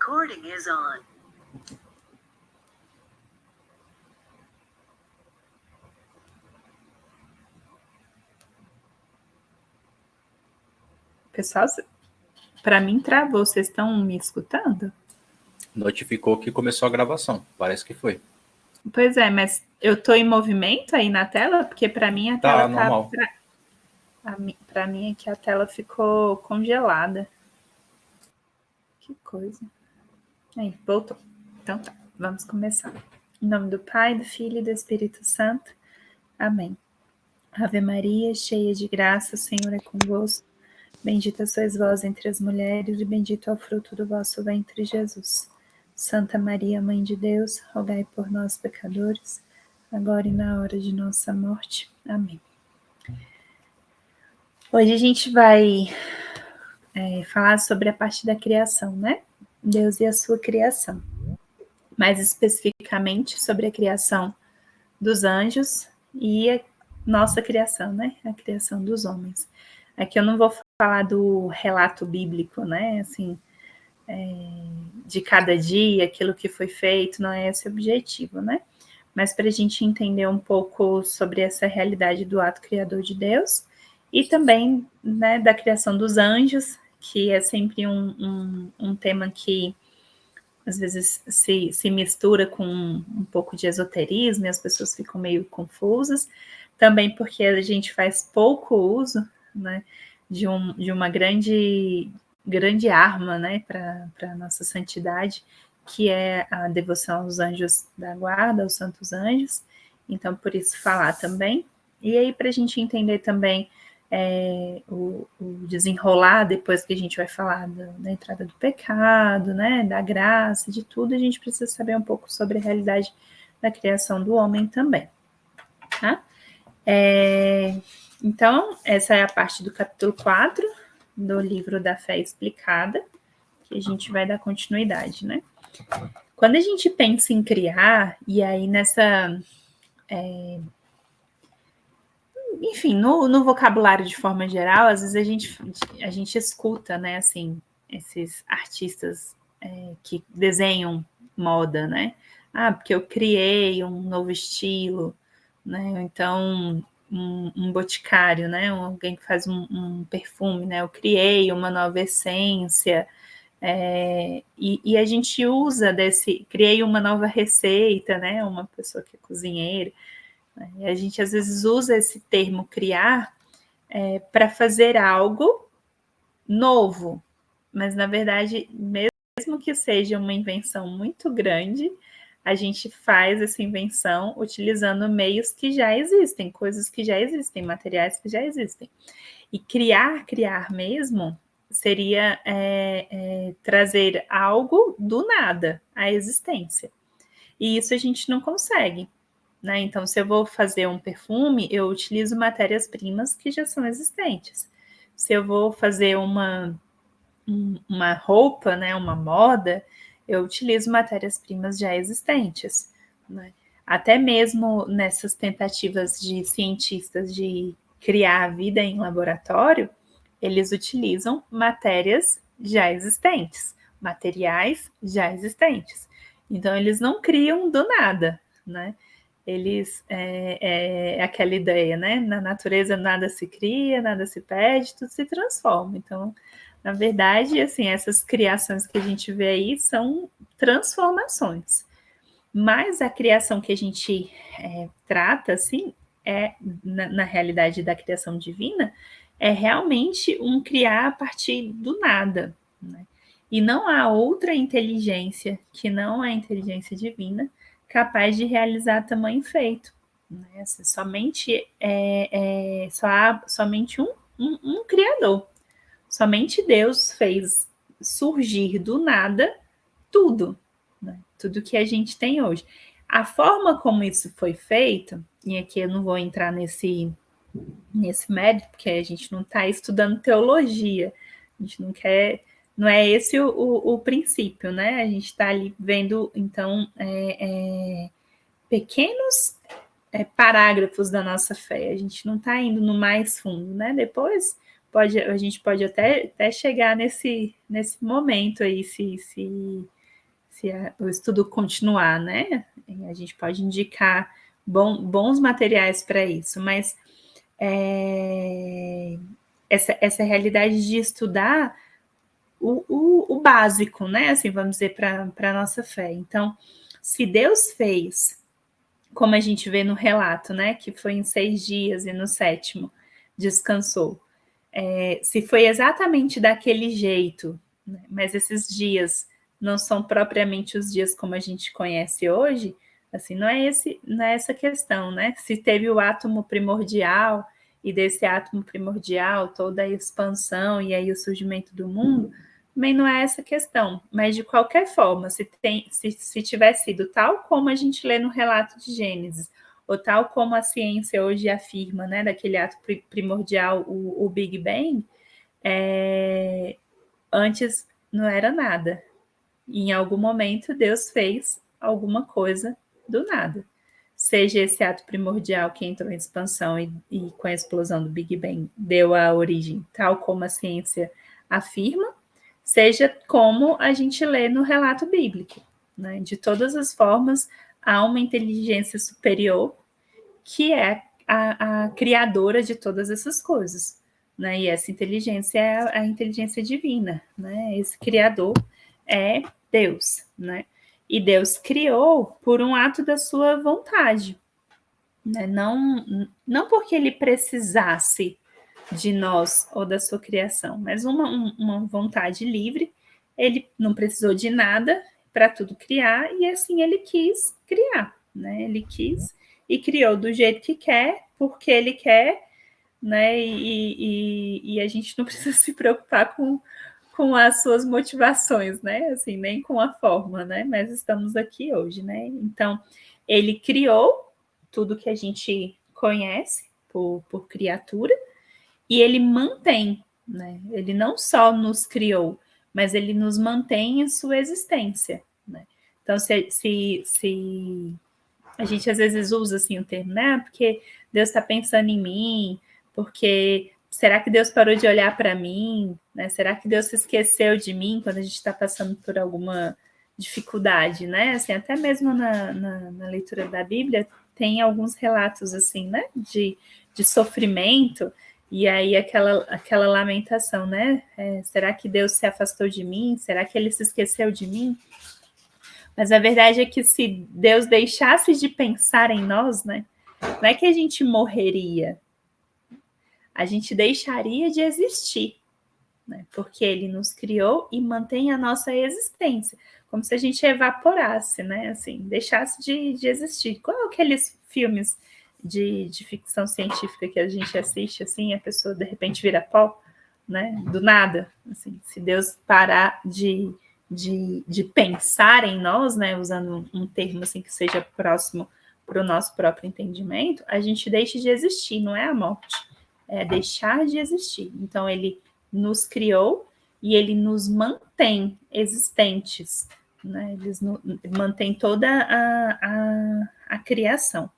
recording is on. Pessoal, para mim travou. Vocês estão me escutando? Notificou que começou a gravação. Parece que foi. Pois é, mas eu estou em movimento aí na tela? Porque para mim a tela normal. Para mim aqui a tela ficou congelada. Que coisa. Aí, voltou. Então tá, vamos começar. Em nome do Pai, do Filho e do Espírito Santo. Amém. Ave Maria, cheia de graça, o Senhor é convosco. Bendita sois vós entre as mulheres, e bendito é o fruto do vosso ventre, Jesus. Santa Maria, Mãe de Deus, rogai por nós, pecadores, agora e na hora de nossa morte. Amém. Hoje a gente vai falar sobre a parte da criação, né? Deus e a sua criação. Mais especificamente sobre a criação dos anjos e a nossa criação, né? A criação dos homens. Aqui eu não vou falar do relato bíblico, né? Assim, de cada dia, aquilo que foi feito, não é esse o objetivo, né? Mas para a gente entender um pouco sobre essa realidade do ato criador de Deus e também, né, da criação dos anjos, que é sempre um tema que às vezes se mistura com um pouco de esoterismo e as pessoas ficam meio confusas, também porque a gente faz pouco uso, né, de uma grande arma, né, para a nossa santidade, que é a devoção aos anjos da guarda, aos santos anjos. Então, por isso falar também. E aí, para a gente entender também o desenrolar, depois que a gente vai falar da entrada do pecado, né, da graça, de tudo, a gente precisa saber um pouco sobre a realidade da criação do homem também, tá? Então, essa é a parte do capítulo 4 do livro da Fé Explicada, que a gente vai dar continuidade, né? Quando a gente pensa em criar, e aí nessa... enfim, no vocabulário de forma geral, às vezes a gente escuta, né, assim, esses artistas que desenham moda, né? Ah, porque eu criei um novo estilo, né? Então, um boticário, né? Alguém que faz um perfume, né? Eu criei uma nova essência, e a gente usa criei uma nova receita, né? Uma pessoa que é cozinheira. E a gente às vezes usa esse termo criar para fazer algo novo, mas na verdade, mesmo que seja uma invenção muito grande, a gente faz essa invenção utilizando meios que já existem, coisas que já existem, materiais que já existem. E criar mesmo seria trazer algo do nada à existência. E isso a gente não consegue. Né? Então, se eu vou fazer um perfume, eu utilizo matérias-primas que já são existentes. Se eu vou fazer uma roupa, né, uma moda, eu utilizo matérias-primas já existentes. Né? Até mesmo nessas tentativas de cientistas de criar vida em laboratório, eles utilizam matérias já existentes, materiais já existentes. Então, eles não criam do nada, né? Eles aquela ideia, né? Na natureza nada se cria, nada se perde, tudo se transforma. Então, na verdade, assim, essas criações que a gente vê aí são transformações. Mas a criação que a gente trata, assim, na realidade da criação divina, é realmente um criar a partir do nada, né? E não há outra inteligência que não a inteligência divina capaz de realizar tamanho feito. Né? Assim, só há somente um Criador. Somente Deus fez surgir do nada tudo, né? Tudo que a gente tem hoje. A forma como isso foi feito, e aqui eu não vou entrar nesse mérito, porque a gente não está estudando teologia, a gente não quer, não é esse o princípio, né? A gente está ali vendo, então, pequenos parágrafos da nossa fé, a gente não está indo no mais fundo, né? Depois a gente pode até chegar nesse momento aí, se o estudo continuar, né? A gente pode indicar bons materiais para isso, mas essa realidade de estudar o básico, né? Assim, vamos dizer, para a nossa fé. Então, se Deus fez, como a gente vê no relato, né? Que foi em 6 dias e no 7º descansou. Se foi exatamente daquele jeito, né, mas esses dias não são propriamente os dias como a gente conhece hoje, assim, não é essa questão, né? Se teve o átomo primordial e desse átomo primordial toda a expansão e aí o surgimento do mundo, também não é essa questão. Mas de qualquer forma, se tiver sido tal como a gente lê no relato de Gênesis, ou tal como a ciência hoje afirma, né, daquele ato primordial, o Big Bang, antes não era nada. E em algum momento Deus fez alguma coisa do nada. Seja esse ato primordial que entrou em expansão e com a explosão do Big Bang deu a origem, tal como a ciência afirma, seja como a gente lê no relato bíblico, né? De todas as formas, há uma inteligência superior que é a criadora de todas essas coisas, né? E essa inteligência é a inteligência divina, né? Esse criador é Deus, né? E Deus criou por um ato da sua vontade, né? Não porque ele precisasse de nós ou da sua criação, mas uma vontade livre. Ele não precisou de nada para tudo criar e assim ele quis criar, né? Ele quis e criou do jeito que quer, porque ele quer, né? E a gente não precisa se preocupar com as suas motivações, né? Assim, nem com a forma, né? Mas estamos aqui hoje, né? Então, ele criou tudo que a gente conhece por criatura e ele mantém, né? Ele não só nos criou, mas ele nos mantém em sua existência, né? Então, se a gente às vezes usa assim o termo, né? Porque Deus está pensando em mim, porque será que Deus parou de olhar para mim? Né? Será que Deus se esqueceu de mim quando a gente está passando por alguma dificuldade, né? Assim, até mesmo na leitura da Bíblia tem alguns relatos assim, né? De sofrimento. E aí aquela lamentação, né? Será que Deus se afastou de mim? Será que ele se esqueceu de mim? Mas a verdade é que se Deus deixasse de pensar em nós, né? Não é que a gente morreria, a gente deixaria de existir, né? Porque ele nos criou e mantém a nossa existência, como se a gente evaporasse, né? Assim, deixasse de existir. Qual aqueles filmes de ficção científica que a gente assiste, assim, a pessoa de repente vira pó, né? Do nada, assim, se Deus parar de pensar em nós, né? Usando um termo assim que seja próximo para o nosso próprio entendimento, a gente deixa de existir, não é a morte, é deixar de existir. Então, ele nos criou e ele nos mantém existentes, né? Eles mantém toda a criação.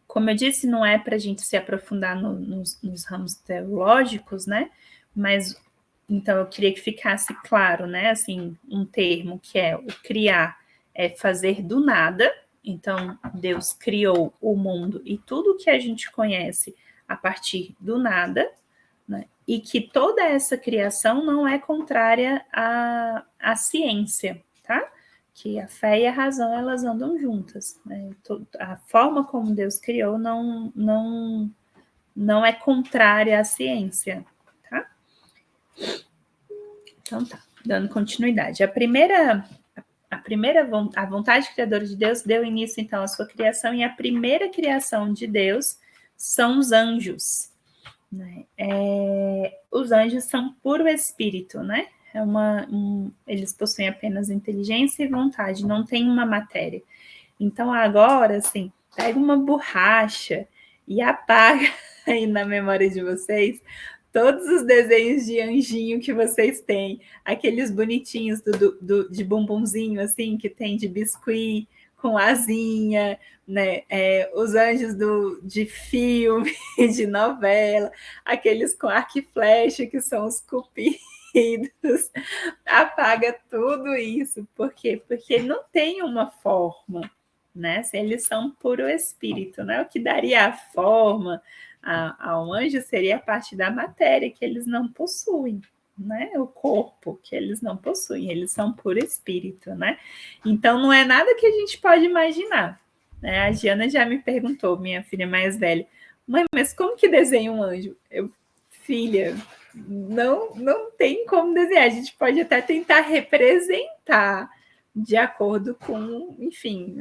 Como eu disse, não é para a gente se aprofundar nos ramos teológicos, né? Mas então eu queria que ficasse claro, né? Assim, um termo que é o criar, é fazer do nada. Então, Deus criou o mundo e tudo que a gente conhece a partir do nada, né? E que toda essa criação não é contrária à ciência, tá? Que a fé e a razão, elas andam juntas, né? A forma como Deus criou não é contrária à ciência, tá? Então tá, dando continuidade. A vontade criadora de Deus deu início, então, à sua criação, e a primeira criação de Deus são os anjos, né? Os anjos são puro espírito, né? Eles possuem apenas inteligência e vontade, não tem uma matéria. Então, agora, assim, pega uma borracha e apaga aí na memória de vocês todos os desenhos de anjinho que vocês têm, aqueles bonitinhos de bumbumzinho, assim, que tem de biscuit com asinha, né? Os anjos de filme, de novela, aqueles com arco e flecha, que são os cupins. espíritos, apaga tudo isso. Por quê? Porque não tem uma forma, né? Se eles são puro espírito, né? O que daria a forma ao anjo seria a parte da matéria que eles não possuem, né? O corpo que eles não possuem, eles são puro espírito, né? Então não é nada que a gente pode imaginar, né? A Giana já me perguntou, minha filha mais velha, mãe, mas como que desenha um anjo? Filha, não tem como desenhar. A gente pode até tentar representar de acordo com, enfim,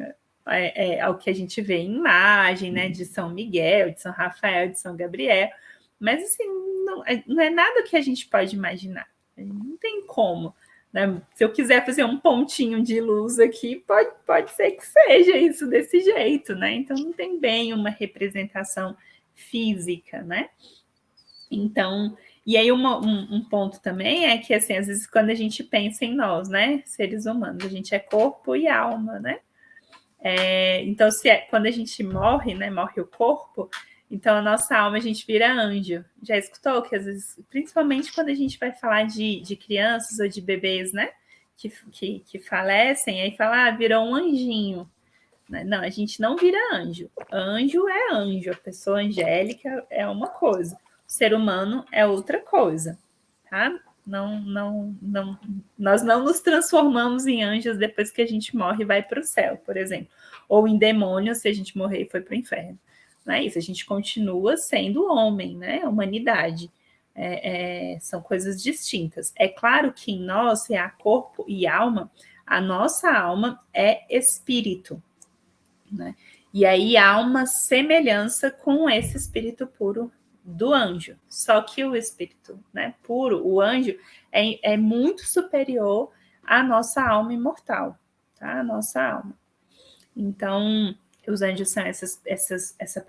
ao que a gente vê em imagem, né, de São Miguel, de São Rafael, de São Gabriel, mas assim, não é nada que a gente pode imaginar. Não tem como. Né? Se eu quiser fazer um pontinho de luz aqui, pode ser que seja isso desse jeito, né? Então não tem bem uma representação física, né? Então, e aí um ponto também é que, assim, às vezes quando a gente pensa em nós, né, seres humanos, a gente é corpo e alma, né? Então, quando a gente morre, né, morre o corpo, então a nossa alma a gente vira anjo. Já escutou que às vezes, principalmente quando a gente vai falar de crianças ou de bebês, né, que falecem, aí fala, virou um anjinho. Não, a gente não vira anjo. Anjo é anjo, a pessoa angélica é uma coisa, o ser humano é outra coisa, tá? Nós não nos transformamos em anjos depois que a gente morre e vai para o céu, por exemplo, ou em demônios se a gente morrer e foi para o inferno. Não é isso, a gente continua sendo homem, né? A humanidade. São coisas distintas. É claro que em nós, se há corpo e alma, a nossa alma é espírito, né? E aí há uma semelhança com esse espírito puro do anjo. Só que o espírito, né, puro, o anjo, é muito superior à nossa alma imortal, tá? A nossa alma. Então, os anjos são essa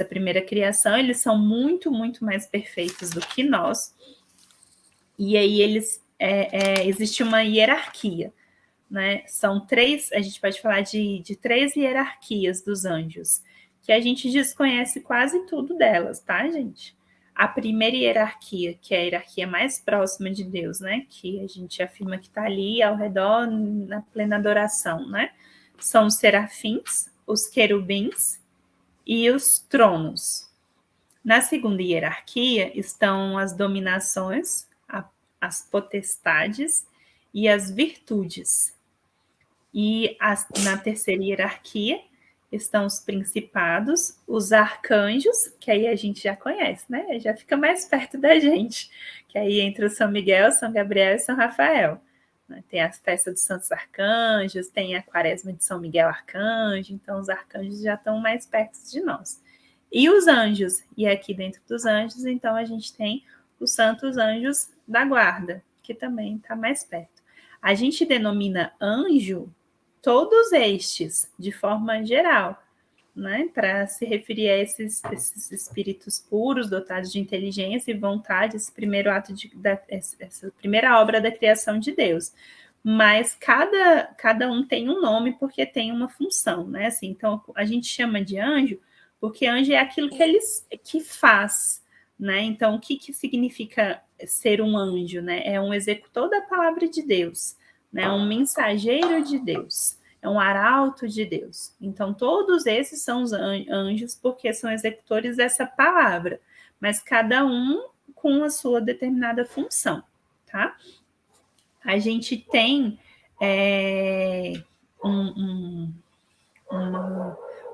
primeira criação, eles são muito, muito mais perfeitos do que nós. E aí existe uma hierarquia. Né? São três, a gente pode falar de três hierarquias dos anjos, que a gente desconhece quase tudo delas, tá, gente? A primeira hierarquia, que é a hierarquia mais próxima de Deus, né? Que a gente afirma que está ali ao redor na plena adoração, né? São os serafins, os querubins e os tronos. Na segunda hierarquia estão as dominações, as potestades e as virtudes. E na terceira hierarquia estão os principados, os arcanjos, que aí a gente já conhece, né? Já fica mais perto da gente, que aí entra o São Miguel, São Gabriel e São Rafael. Tem as festas dos santos arcanjos, tem a quaresma de São Miguel Arcanjo, então os arcanjos já estão mais perto de nós. E os anjos, e aqui dentro dos anjos, então a gente tem os santos anjos da guarda, que também está mais perto. A gente denomina anjo todos estes, de forma geral, né, para se referir a esses espíritos puros, dotados de inteligência e vontade, esse primeiro ato essa primeira obra da criação de Deus. Mas cada um tem um nome porque tem uma função, né? Assim, então a gente chama de anjo porque anjo é aquilo que faz, né? Então o que significa ser um anjo, né? É um executor da palavra de Deus, né? Um mensageiro de Deus, é um arauto de Deus. Então, todos esses são os anjos, porque são executores dessa palavra, mas cada um com a sua determinada função, tá? A gente tem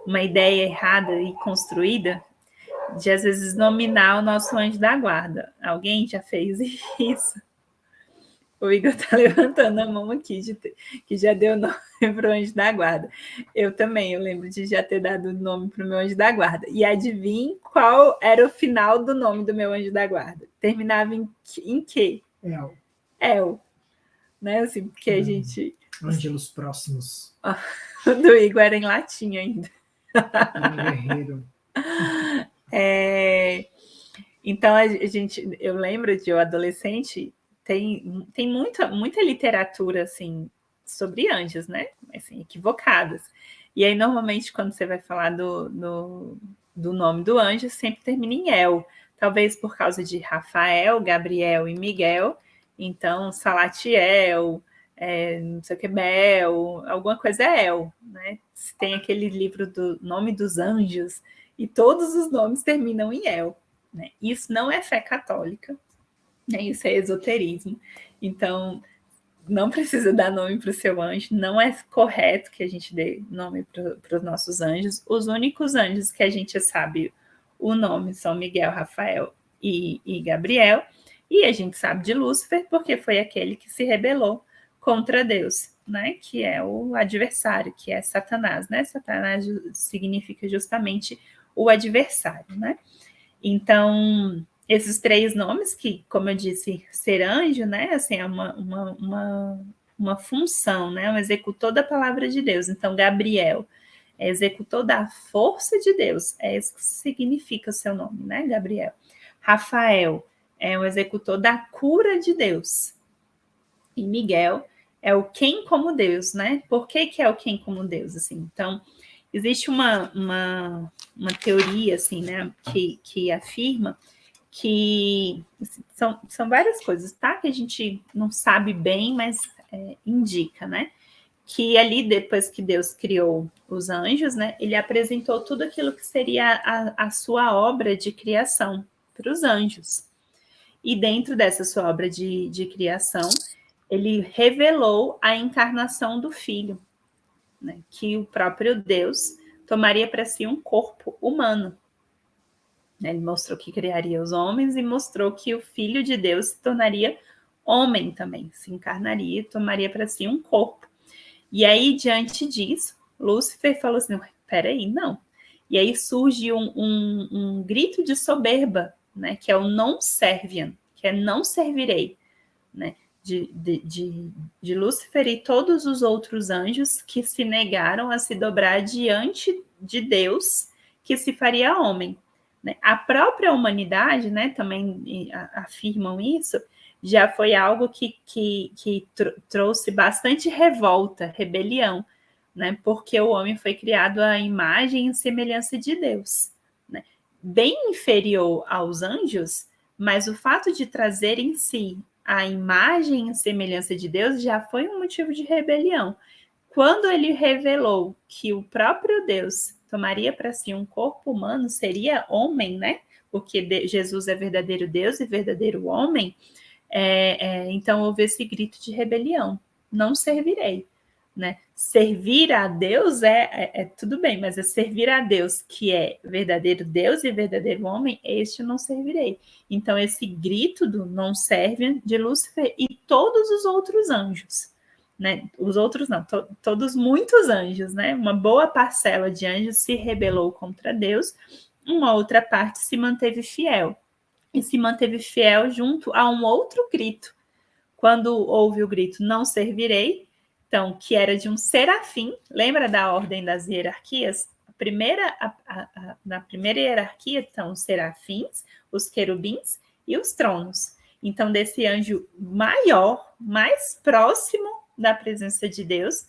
uma ideia errada e construída de, às vezes, nominar o nosso anjo da guarda. Alguém já fez isso? O Igor está levantando a mão aqui, que já deu nome para o anjo da guarda. Eu também, eu lembro de já ter dado o nome para o meu anjo da guarda. E adivinhe qual era o final do nome do meu anjo da guarda? Terminava em quê? El. Né? Assim, porque a gente... Ângelos próximos. O do Igor era em latim ainda. Guerreiro. Então, eu lembro de eu adolescente... Tem muita literatura, assim, sobre anjos, né? Assim, equivocadas. E aí, normalmente, quando você vai falar do nome do anjo, sempre termina em El. talvez por causa de Rafael, Gabriel e Miguel, então Salatiel, não sei o que, Bel, alguma coisa é El, né? Tem aquele livro do Nome dos Anjos, e todos os nomes terminam em El, né? Isso não é fé católica, né? Isso é esoterismo. Então, não precisa dar nome para o seu anjo, não é correto que a gente dê nome para os nossos anjos. Os únicos anjos que a gente sabe o nome são Miguel, Rafael e Gabriel, e a gente sabe de Lúcifer porque foi aquele que se rebelou contra Deus, né? Que é o adversário, que é Satanás, né? Satanás significa justamente o adversário, né? Então, esses 3 nomes que, como eu disse, ser anjo, né? Assim, é uma função, né? Um executor da palavra de Deus. Então, Gabriel é executor da força de Deus. É isso que significa o seu nome, né, Gabriel? Rafael é um executor da cura de Deus. E Miguel é o quem como Deus, né? Por que é o quem como Deus, assim? Então, existe uma teoria, assim, né, que afirma que assim, são várias coisas, tá? Que a gente não sabe bem, mas indica, né? Que ali, depois que Deus criou os anjos, né, ele apresentou tudo aquilo que seria a sua obra de criação para os anjos. E dentro dessa sua obra de criação, ele revelou a encarnação do Filho, né, que o próprio Deus tomaria para si um corpo humano. Ele mostrou que criaria os homens e mostrou que o Filho de Deus se tornaria homem também, se encarnaria e tomaria para si um corpo. E aí, diante disso, Lúcifer falou assim, peraí, não. E aí surge um grito de soberba, né, que é o non serviam, que é não servirei, né, de Lúcifer e todos os outros anjos que se negaram a se dobrar diante de Deus, que se faria homem. Né? A própria humanidade, né, também afirmam isso, já foi algo que trouxe bastante revolta, rebelião, né? Porque o homem foi criado à imagem e semelhança de Deus, né? Bem inferior aos anjos, mas o fato de trazer em si a imagem e semelhança de Deus já foi um motivo de rebelião. Quando ele revelou que o próprio Deus tomaria para si um corpo humano, seria homem, né? Porque Jesus é verdadeiro Deus e verdadeiro homem, então houve esse grito de rebelião. Não servirei. Né? Servir a Deus é tudo bem, mas é servir a Deus, que é verdadeiro Deus e verdadeiro homem, este não servirei. Então, esse grito do não serve de Lúcifer e todos os outros anjos, né? Os outros não, todos muitos anjos, né? Uma boa parcela de anjos se rebelou contra Deus, uma outra parte se manteve fiel. E se manteve fiel junto a um outro grito. Quando houve o grito não servirei, então, que era de um serafim, lembra da ordem das hierarquias? Na primeira hierarquia estão os serafins, os querubins e os tronos. Então, desse anjo maior, mais próximo da presença de Deus,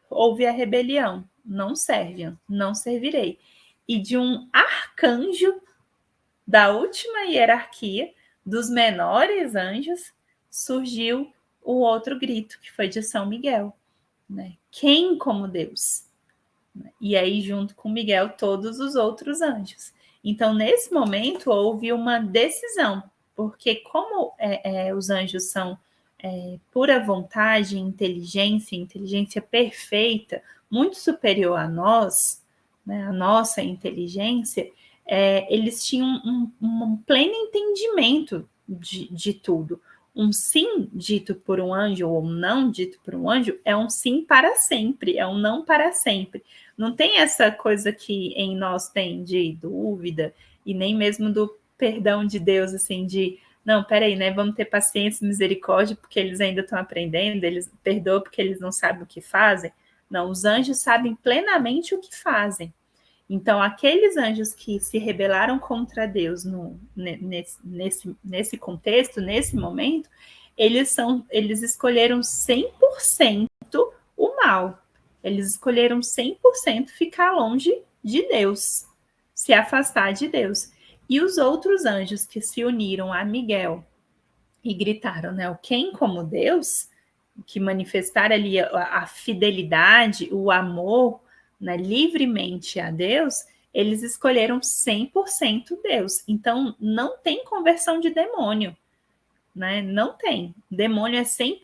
houve a rebelião. Não serve, não servirei. E de um arcanjo da última hierarquia, dos menores anjos, surgiu o outro grito, que foi de São Miguel. Né? Quem como Deus? E aí, junto com Miguel, todos os outros anjos. Então, nesse momento, houve uma decisão, porque como os anjos são pura vontade, inteligência perfeita, muito superior a nós, né, a nossa inteligência, eles tinham um pleno entendimento de tudo. Um sim dito por um anjo ou um não dito por um anjo é um sim para sempre, é um não para sempre. Não tem essa coisa que em nós tem de dúvida e nem mesmo do perdão de Deus, assim, de não, peraí, né? Vamos ter paciência e misericórdia porque eles ainda estão aprendendo, eles perdoam porque eles não sabem o que fazem. Não, os anjos sabem plenamente o que fazem. Então, aqueles anjos que se rebelaram contra Deus nesse contexto, nesse momento, eles escolheram 100% o mal. Eles escolheram 100% ficar longe de Deus, se afastar de Deus. E os outros anjos que se uniram a Miguel e gritaram, né, quem como Deus, que manifestaram ali a fidelidade, o amor, né, livremente a Deus, eles escolheram 100% Deus. Então, não tem conversão de demônio, né? Não tem. Demônio é 100%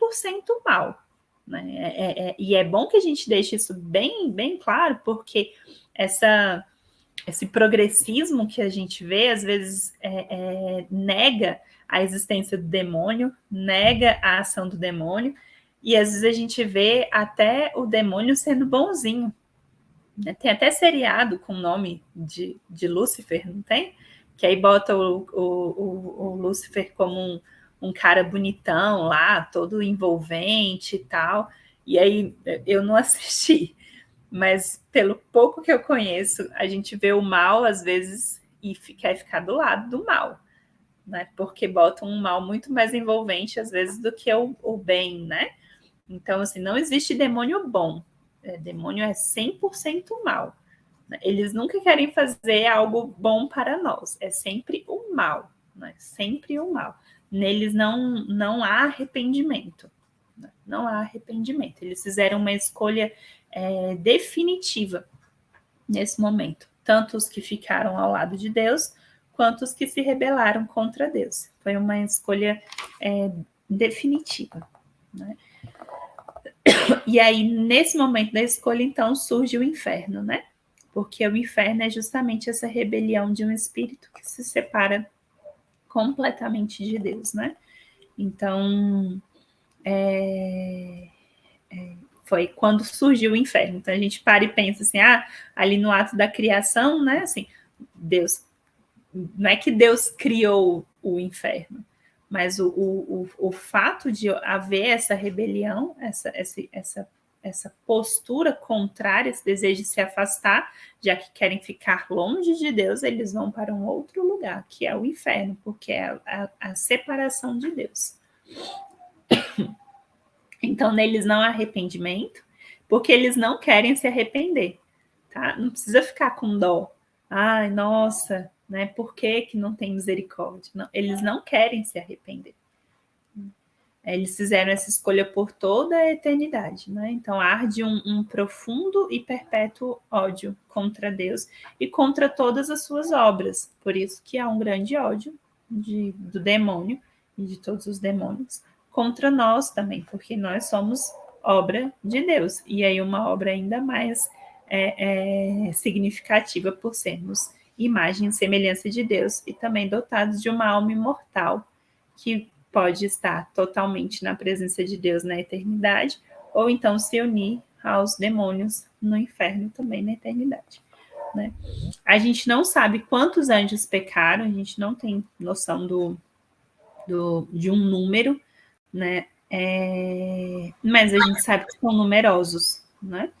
mal. Né? E é bom que a gente deixe isso bem, bem claro, porque esse progressismo que a gente vê, às vezes, nega a existência do demônio, nega a ação do demônio, e às vezes a gente vê até o demônio sendo bonzinho. Né? Tem até seriado com o nome de Lúcifer, não tem? Que aí bota o Lúcifer como um cara bonitão lá, todo envolvente e tal. E aí eu não assisti, mas pelo pouco que eu conheço, a gente vê o mal às vezes e quer ficar do lado do mal, né? Porque botam um mal muito mais envolvente às vezes do que o bem, né? Então, assim, não existe demônio bom. Demônio é 100% mal. Eles nunca querem fazer algo bom para nós. É sempre o mal, né? Sempre o mal. Neles não há arrependimento. Né? Não há arrependimento. Eles fizeram uma escolha definitiva nesse momento. Tanto os que ficaram ao lado de Deus, quanto os que se rebelaram contra Deus. Foi uma escolha definitiva. Né? E aí, nesse momento da escolha, então, surge o inferno, né? Porque o inferno é justamente essa rebelião de um espírito que se separa completamente de Deus, né? Então, foi quando surgiu o inferno. Então, a gente para e pensa assim, ali no ato da criação, né? Assim, Deus, não é que Deus criou o inferno, mas o fato de haver essa rebelião, essa postura contrária, esse desejo de se afastar, já que querem ficar longe de Deus, eles vão para um outro lugar, que é o inferno, porque é a separação de Deus. Então, neles não há arrependimento, porque eles não querem se arrepender, tá? Não precisa ficar com dó. Ai, nossa, né? Por que não tem misericórdia? Não, eles não querem se arrepender. Eles fizeram essa escolha por toda a eternidade, né? Então arde um profundo e perpétuo ódio contra Deus e contra todas as suas obras. Por isso que há um grande ódio do demônio e de todos os demônios contra nós também, porque nós somos obra de Deus. E aí uma obra ainda mais significativa por sermos imagem e semelhança de Deus e também dotados de uma alma imortal que pode estar totalmente na presença de Deus na eternidade, ou então se unir aos demônios no inferno também na eternidade. Né? A gente não sabe quantos anjos pecaram, a gente não tem noção de um número, né? Mas a gente sabe que são numerosos, né?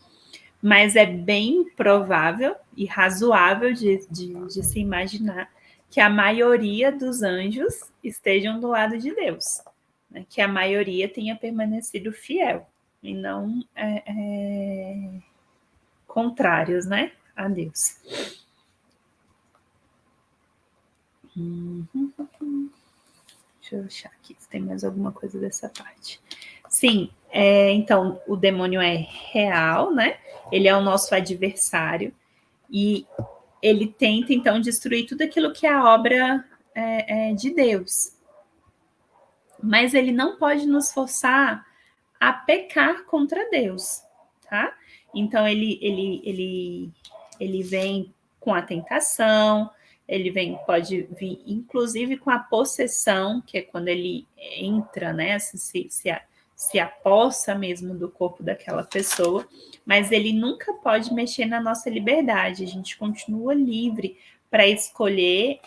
Mas é bem provável e razoável de se imaginar que a maioria dos anjos estejam do lado de Deus, né? Que a maioria tenha permanecido fiel e não contrários, né, a Deus. Deixa eu achar aqui se tem mais alguma coisa dessa parte. Sim, então o demônio é real, né? Ele é o nosso adversário e ele tenta, então, destruir tudo aquilo que é a obra de Deus. Mas ele não pode nos forçar a pecar contra Deus, tá? Então, ele vem com a tentação, pode vir, inclusive, com a possessão, que é quando ele entra, né? Se apossa mesmo do corpo daquela pessoa, mas ele nunca pode mexer na nossa liberdade. A gente continua livre para escolher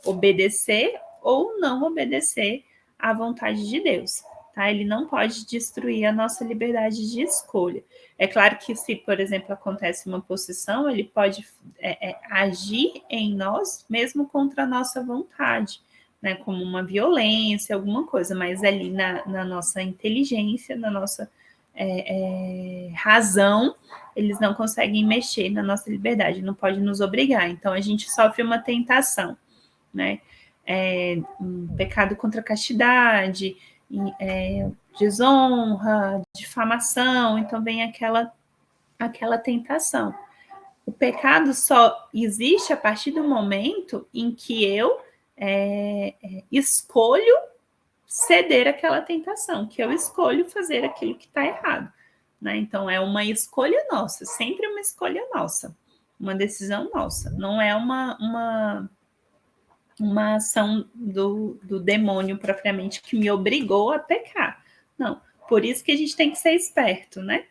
obedecer ou não obedecer à vontade de Deus. Tá? Ele não pode destruir a nossa liberdade de escolha. É claro que se, por exemplo, acontece uma possessão, ele pode agir em nós mesmo contra a nossa vontade, né, como uma violência, alguma coisa, mas ali na nossa inteligência, na nossa razão, eles não conseguem mexer na nossa liberdade, não pode nos obrigar. Então, a gente sofre uma tentação. né? Um pecado contra a castidade, desonra, difamação, então vem aquela tentação. O pecado só existe a partir do momento em que eu escolho ceder àquela tentação, que eu escolho fazer aquilo que está errado, né? Então, é uma escolha nossa, sempre uma escolha nossa, uma decisão nossa, não é uma ação do demônio propriamente que me obrigou a pecar, não. Por isso que a gente tem que ser esperto, né?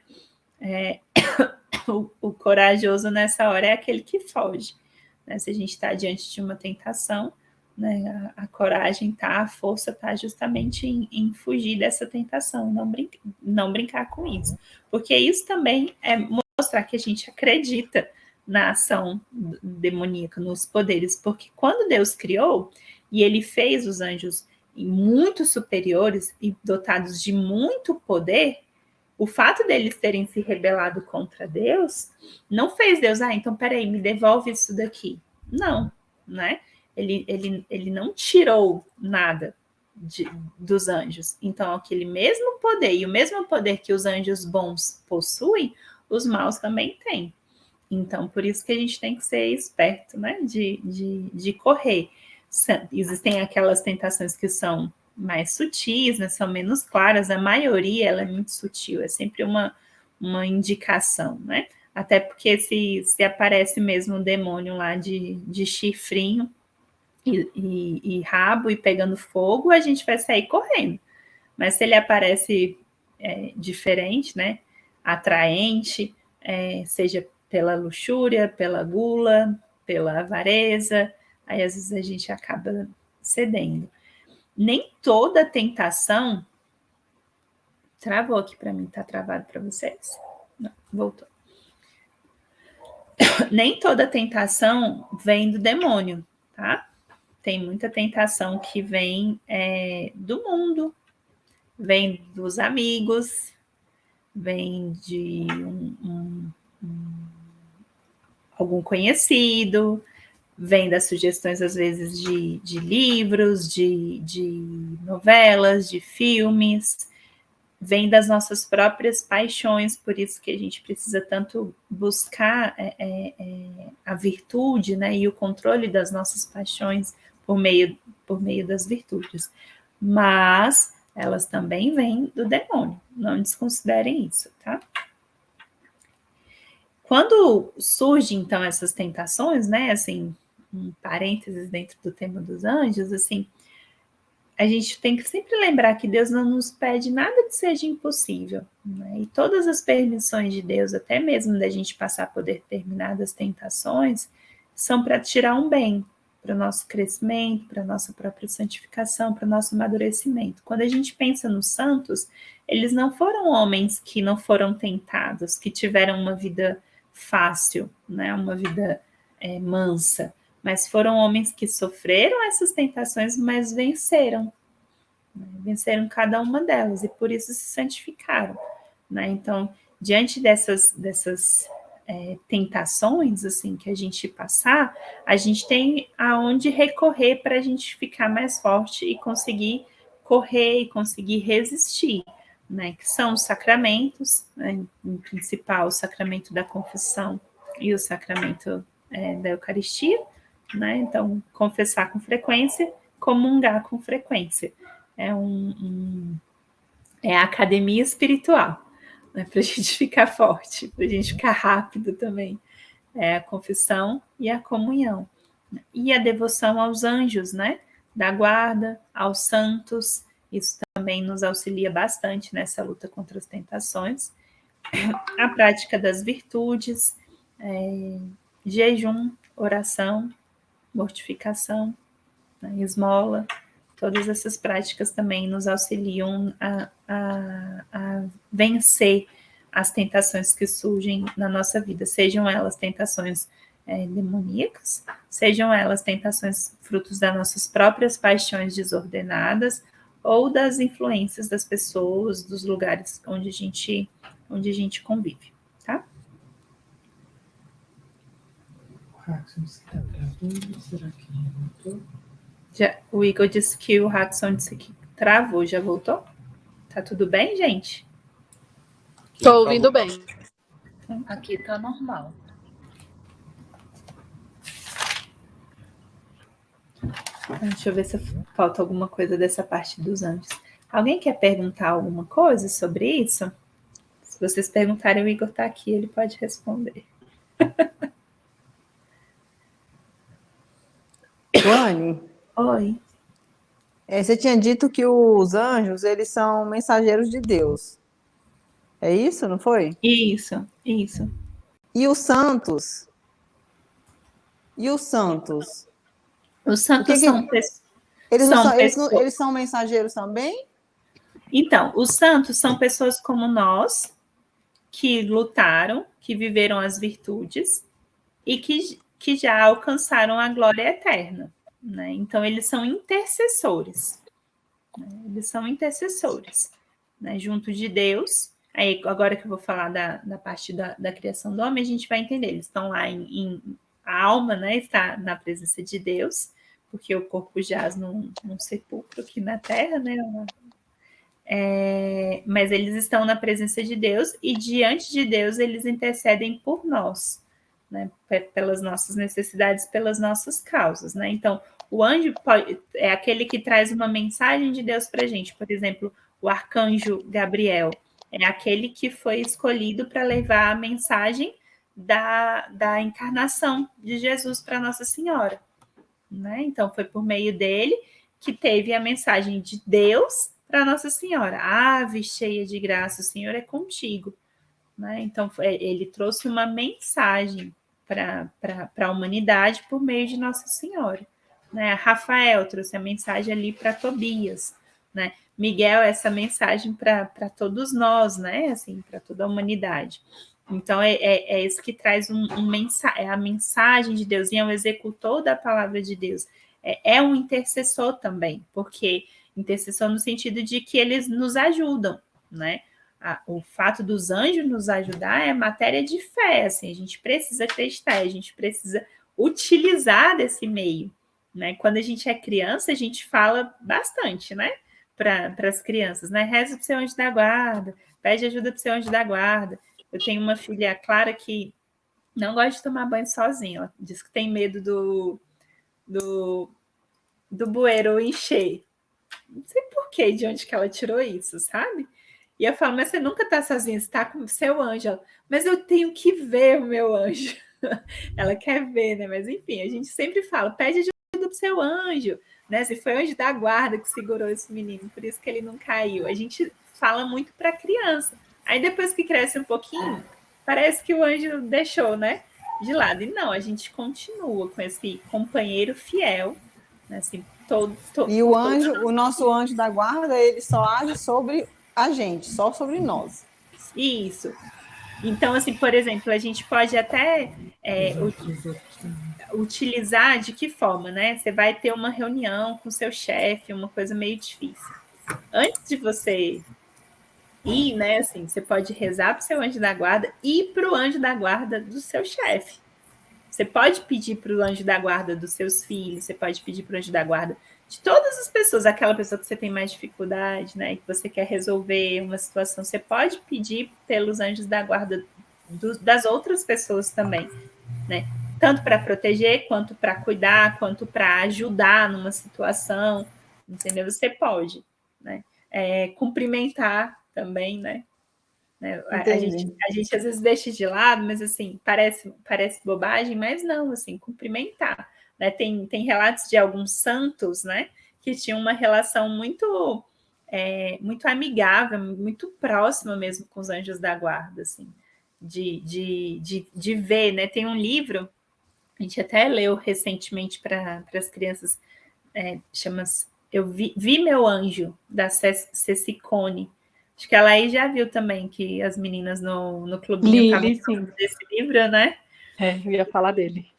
O corajoso nessa hora é aquele que foge, né? Se a gente está diante de uma tentação, né, a coragem tá, a força está justamente em fugir dessa tentação, não brincar com isso, porque isso também é mostrar que a gente acredita na ação demoníaca, nos poderes, porque quando Deus criou e ele fez os anjos muito superiores e dotados de muito poder, o fato deles terem se rebelado contra Deus não fez Deus, então peraí, me devolve isso daqui. Não, né? Ele não tirou nada dos anjos. Então, aquele mesmo poder, e o mesmo poder que os anjos bons possuem, os maus também têm. Então, por isso que a gente tem que ser esperto, né? De correr. Existem aquelas tentações que são mais sutis, né? São menos claras. A maioria, ela é muito sutil. É sempre uma indicação, né? Até porque se aparece mesmo um demônio lá de chifrinho, e rabo e pegando fogo, a gente vai sair correndo. Mas se ele aparece diferente, né, atraente, seja pela luxúria, pela gula, pela avareza, aí às vezes a gente acaba cedendo. Nem toda tentação... Travou aqui para mim, tá travado para vocês? Não, voltou. Nem toda tentação vem do demônio, tá? Tem muita tentação que vem do mundo, vem dos amigos, vem de algum conhecido, vem das sugestões, às vezes, de livros, de novelas, de filmes, vem das nossas próprias paixões, por isso que a gente precisa tanto buscar a virtude, né, e o controle das nossas paixões por meio das virtudes. Mas elas também vêm do demônio, não desconsiderem isso, tá? Quando surgem, então, essas tentações, né, assim, um parênteses dentro do tema dos anjos, assim, a gente tem que sempre lembrar que Deus não nos pede nada que seja impossível, né? E todas as permissões de Deus, até mesmo da gente passar por determinadas tentações, são para tirar um bem, para o nosso crescimento, para a nossa própria santificação, para o nosso amadurecimento. Quando a gente pensa nos santos, eles não foram homens que não foram tentados, que tiveram uma vida fácil, né? Uma vida mansa, mas foram homens que sofreram essas tentações, mas venceram, né? Venceram cada uma delas e por isso se santificaram, né? Então, diante dessas tentações assim que a gente passar, a gente tem aonde recorrer para a gente ficar mais forte e conseguir correr e conseguir resistir, né? Que são os sacramentos, né? Em principal o sacramento da confissão e o sacramento da Eucaristia, né? Então, confessar com frequência, comungar com frequência. É a academia espiritual, né? Para a gente ficar forte, para a gente ficar rápido também. É a confissão e a comunhão. E a devoção aos anjos, né? Da guarda, aos santos. Isso também nos auxilia bastante nessa luta contra as tentações. A prática das virtudes, jejum, oração, mortificação, né, esmola, todas essas práticas também nos auxiliam a vencer as tentações que surgem na nossa vida, sejam elas tentações demoníacas, sejam elas tentações frutos das nossas próprias paixões desordenadas ou das influências das pessoas, dos lugares onde a gente convive, tá? Hackson se travou. Será que não voltou? O Igor disse que o Hackson disse que travou. Já voltou? Tá tudo bem, gente? Tô ouvindo bem. Então, aqui tá normal. Deixa eu ver se falta alguma coisa dessa parte dos anjos. Alguém quer perguntar alguma coisa sobre isso? Se vocês perguntarem, o Igor tá aqui, ele pode responder. Joane, Oi. você tinha dito que os anjos, eles são mensageiros de Deus. É isso, não foi? Isso. E os santos? E os santos? Os santos são pessoas. Eles são mensageiros também? Então, os santos são pessoas como nós, que lutaram, que viveram as virtudes e que já alcançaram a glória eterna. Né? Então, eles são intercessores. Eles são intercessores, né? Junto de Deus. Aí, agora que eu vou falar da parte da criação do homem, a gente vai entender. Eles estão lá a alma, né, está na presença de Deus, porque o corpo jaz num sepulcro aqui na terra, né? Mas eles estão na presença de Deus e diante de Deus eles intercedem por nós, né? Pelas nossas necessidades, pelas nossas causas, né? Então, o anjo é aquele que traz uma mensagem de Deus para a gente. Por exemplo, o arcanjo Gabriel é aquele que foi escolhido para levar a mensagem da encarnação de Jesus para Nossa Senhora. Né? Então, foi por meio dele que teve a mensagem de Deus para Nossa Senhora. Ave cheia de graça, o Senhor é contigo. Né? Então, ele trouxe uma mensagem para a humanidade por meio de Nossa Senhora. Né? Rafael trouxe a mensagem ali para Tobias. Né? Miguel, essa mensagem para todos nós, né? Assim, para toda a humanidade. Então, é isso que traz a mensagem de Deus, e é um executor da palavra de Deus. É um intercessor também, porque intercessor no sentido de que eles nos ajudam, né? O fato dos anjos nos ajudar é matéria de fé, assim, a gente precisa acreditar, a gente precisa utilizar desse meio, né? Quando a gente é criança, a gente fala bastante, né? Para as crianças, né? Reza para o seu anjo da guarda, pede ajuda para o seu anjo da guarda. Eu tenho uma filha, Clara, que não gosta de tomar banho sozinha. Ela diz que tem medo do bueiro encher. Não sei por que, de onde que ela tirou isso, sabe? E eu falo, mas você nunca está sozinha, você está com o seu anjo. Ela, mas eu tenho que ver o meu anjo. Ela quer ver, né? Mas enfim, a gente sempre fala, pede ajuda para o seu anjo. Né? Se foi o anjo da guarda que segurou esse menino, por isso que ele não caiu. A gente fala muito para criança. Aí depois que cresce um pouquinho, parece que o anjo deixou, né? De lado. E não, a gente continua com esse companheiro fiel, né? Assim, E o nosso anjo da guarda, ele só age sobre a gente, só sobre nós. Isso. Então, assim, por exemplo, a gente pode até utilizar de que forma, né? Você vai ter uma reunião com seu chefe, uma coisa meio difícil. Antes de você ir, né, assim, você pode rezar para o seu anjo da guarda e para o anjo da guarda do seu chefe. Você pode pedir para o anjo da guarda dos seus filhos, você pode pedir para o anjo da guarda de todas as pessoas, aquela pessoa que você tem mais dificuldade, né, que você quer resolver uma situação, você pode pedir pelos anjos da guarda das outras pessoas também, né? Tanto para proteger, quanto para cuidar, quanto para ajudar numa situação, entendeu? Você pode, né? Cumprimentar também, né? A gente às vezes deixa de lado, mas assim, parece bobagem, mas não, assim, cumprimentar. Né? Tem relatos de alguns santos, né, que tinham uma relação muito amigável, muito próxima mesmo com os anjos da guarda, assim, de ver, né? Tem um livro, a gente até leu recentemente para as crianças, chama-se Eu Vi Meu Anjo, da Cecicone. Acho que ela aí já viu também que as meninas no clubinho estavam falando desse livro, né? Eu ia falar dele.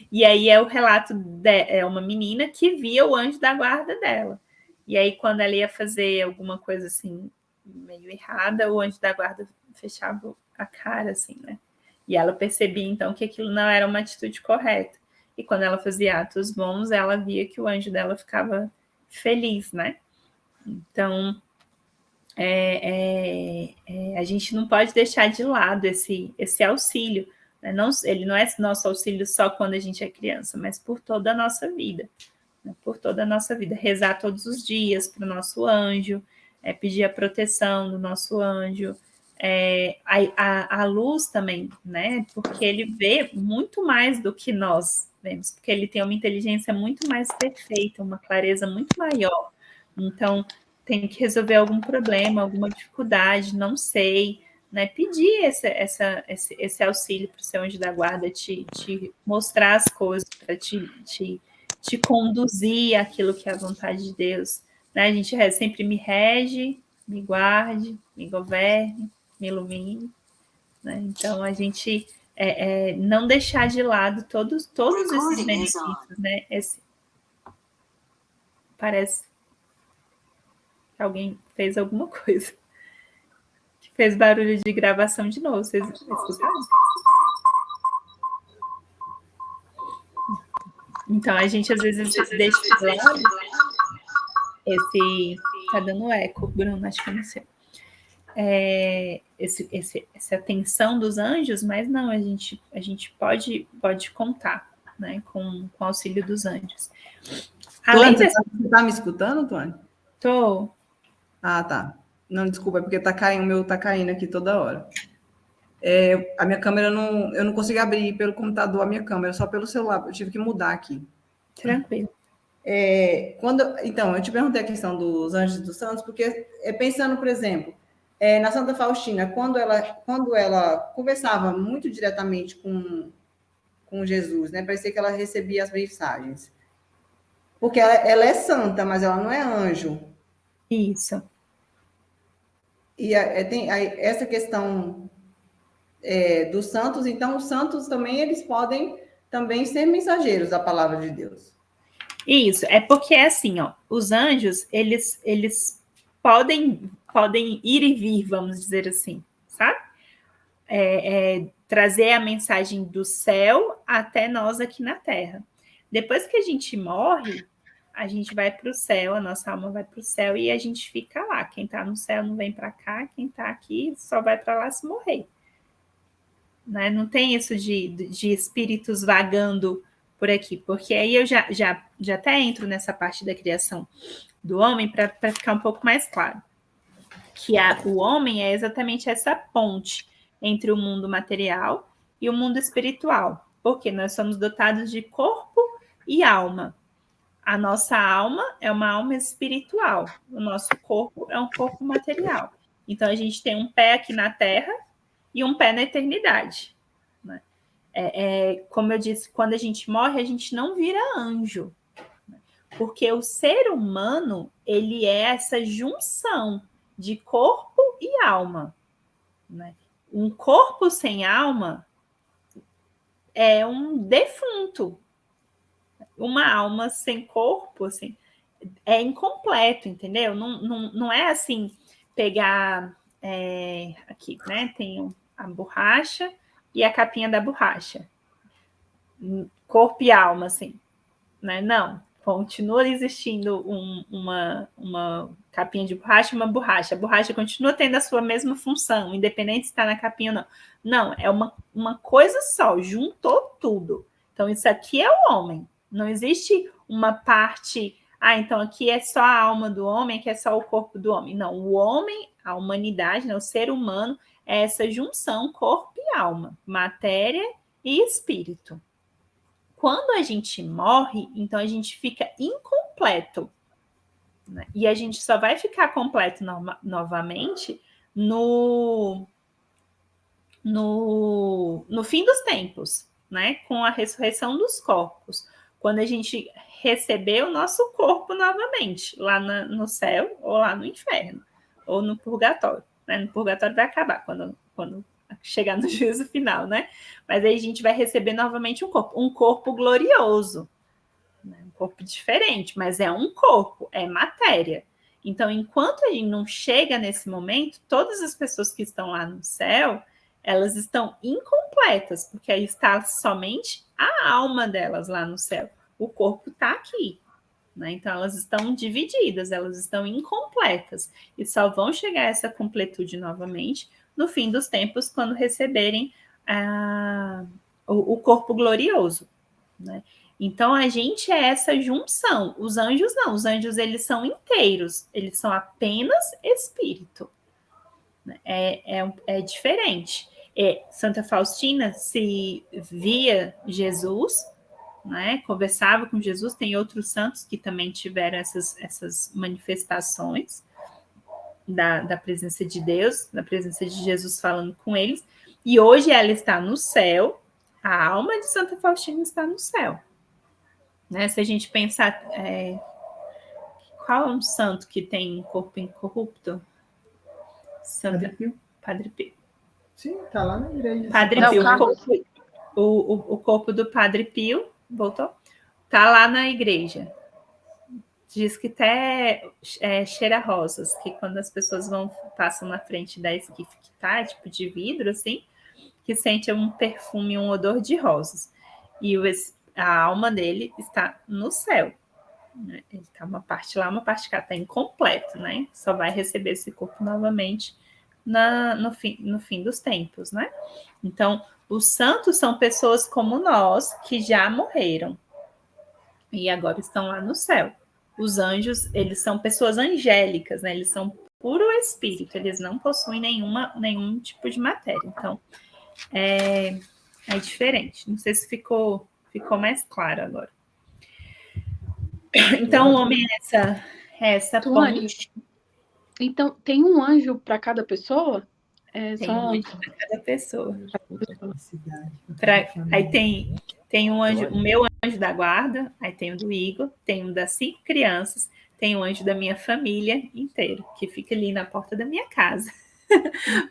E aí é o relato de uma menina que via o anjo da guarda dela. E aí, quando ela ia fazer alguma coisa assim, meio errada, o anjo da guarda fechava a cara, assim, né? E ela percebia, então, que aquilo não era uma atitude correta. E quando ela fazia atos bons, ela via que o anjo dela ficava feliz, né? Então, a gente não pode deixar de lado esse auxílio. Né? Não, ele não é nosso auxílio só quando a gente é criança, mas por toda a nossa vida. Né? Por toda a nossa vida. Rezar todos os dias para o nosso anjo, pedir a proteção do nosso anjo, a luz também, né? Porque ele vê muito mais do que nós vemos, porque ele tem uma inteligência muito mais perfeita, uma clareza muito maior. Então, tem que resolver algum problema, alguma dificuldade, não sei, né? Pedir esse auxílio para o seu anjo da guarda, te mostrar as coisas, para te conduzir àquilo que é a vontade de Deus. Né? A gente sempre me rege, me guarde, me governe, me ilumine. Né? Então, a gente não deixar de lado todos esses benefícios. Né? Parece que alguém fez alguma coisa. Que fez barulho de gravação de novo. Vocês escutaram? Então, a gente às vezes deixa de lado tá dando eco, Bruno, acho que não sei. Essa atenção dos anjos, mas não, a gente pode contar, né, com o auxílio dos anjos. Tuane, você tá me escutando, Tuane? Tô. Ah, tá. Não, desculpa, é porque o meu tá caindo aqui toda hora. A minha câmera, eu não consigo abrir pelo computador a minha câmera, só pelo celular, eu tive que mudar aqui. Tranquilo. Então, eu te perguntei a questão dos anjos dos santos, porque pensando, por exemplo, na Santa Faustina, quando ela conversava muito diretamente com Jesus, né? Parecia que ela recebia as mensagens. Porque ela é santa, mas ela não é anjo. Isso. E tem essa questão dos santos, então os santos também, eles podem também ser mensageiros da palavra de Deus. Isso, é porque assim, ó, os anjos, eles podem ir e vir, vamos dizer assim, sabe? Trazer a mensagem do céu até nós aqui na Terra. Depois que a gente morre, a gente vai para o céu, a nossa alma vai para o céu e a gente fica lá. Quem está no céu não vem para cá, quem está aqui só vai para lá se morrer. Né? Não tem isso de espíritos vagando por aqui, porque aí eu já até entro nessa parte da criação do homem para ficar um pouco mais claro. Que o homem é exatamente essa ponte entre o mundo material e o mundo espiritual, porque nós somos dotados de corpo e alma. A nossa alma é uma alma espiritual, o nosso corpo é um corpo material. Então, a gente tem um pé aqui na Terra e um pé na eternidade. Né? Como eu disse, quando a gente morre, a gente não vira anjo, né? Porque o ser humano, ele é essa junção de corpo e alma. Né? Um corpo sem alma é um defunto. Uma alma sem corpo, assim, é incompleto, entendeu? Não é assim, pegar aqui, né? Tem a borracha e a capinha da borracha. Corpo e alma, assim. Né? Não. Continua existindo uma capinha de borracha e uma borracha. A borracha continua tendo a sua mesma função, independente se está na capinha ou não. Não, é uma coisa só, juntou tudo. Então, isso aqui é o homem. Não existe uma parte... então aqui é só a alma do homem, aqui é só o corpo do homem. Não, o homem, a humanidade, né, o ser humano, é essa junção corpo e alma, matéria e espírito. Quando a gente morre, então a gente fica incompleto. Né? E a gente só vai ficar completo novamente no fim dos tempos, né? Com a ressurreição dos corpos. Quando a gente receber o nosso corpo novamente, lá no céu, ou lá no inferno, ou no purgatório. Né? No purgatório vai acabar, quando chegar no juízo final, né? Mas aí a gente vai receber novamente um corpo glorioso, né? Um corpo diferente, mas é um corpo, é matéria. Então, enquanto a gente não chega nesse momento, todas as pessoas que estão lá no céu, elas estão incompletas, porque aí está somente a alma delas lá no céu. O corpo está aqui, né? Então, elas estão divididas, elas estão incompletas, e só vão chegar a essa completude novamente no fim dos tempos, quando receberem o corpo glorioso, né? Então, a gente é essa junção. Os anjos não. Os anjos, eles são inteiros. Eles são apenas espírito. É diferente. Santa Faustina se via Jesus, né? Conversava com Jesus. Tem outros santos que também tiveram essas manifestações da presença de Deus, da presença de Jesus falando com eles. E hoje ela está no céu. A alma de Santa Faustina está no céu. Né? Se a gente pensar, qual é um santo que tem um corpo incorrupto? Padre Pio. Sim, tá lá na igreja. Padre Não, Pio, o corpo do Padre Pio, voltou? Tá lá na igreja. Diz que até cheira rosas, que quando as pessoas passam na frente da esquife que tá, tipo de vidro, assim, que sente um perfume, um odor de rosas. E a alma dele está no céu. Né? Ele está uma parte lá, uma parte cá, está incompleto, né? Só vai receber esse corpo novamente no fim dos tempos, né? Então, os santos são pessoas como nós, que já morreram e agora estão lá no céu. Os anjos, eles são pessoas angélicas, né? Eles são puro espírito, eles não possuem nenhum tipo de matéria. Então, é diferente. Não sei se ficou mais claro agora. Então, o homem é essa ponte. Então, tem um anjo para cada pessoa? Tem um anjo para cada pessoa. Cidade, aí tem um anjo, o meu anjo da guarda, aí tem o do Igor, tem um das 5 crianças, tem um anjo da minha família inteiro, que fica ali na porta da minha casa,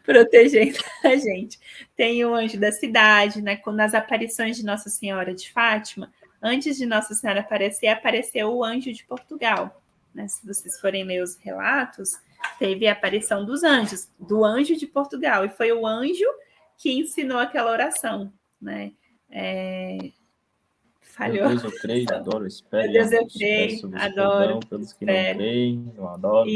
protegendo a gente. Tem o anjo da cidade, né? Nas aparições de Nossa Senhora de Fátima, antes de Nossa Senhora aparecer, apareceu o anjo de Portugal. Né? Se vocês forem ler os relatos, teve a aparição dos anjos, do anjo de Portugal, e foi o anjo que ensinou aquela oração. Né? Falhou. Meu Deus, eu creio, adoro, espero. Meu Deus, eu creio, adoro. Pelos que não creem, eu adoro.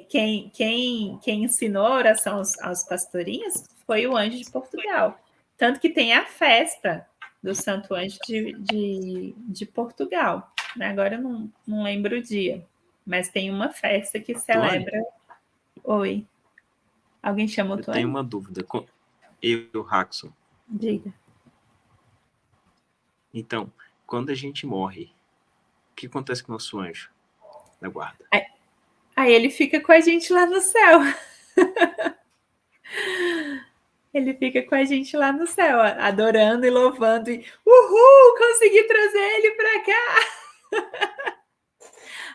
Quem ensinou a oração aos pastorinhos foi o anjo de Portugal. Tanto que tem a festa do Santo Anjo de Portugal. Agora eu não lembro o dia, mas tem uma festa que celebra. Oi. Alguém chamou tu? Eu tenho uma dúvida. Eu, Raxon. Diga. Então, quando a gente morre, o que acontece com o nosso anjo da guarda? Aí ele fica com a gente lá no céu. Ele fica com a gente lá no céu, adorando e louvando. E, uhul, consegui trazer ele para cá.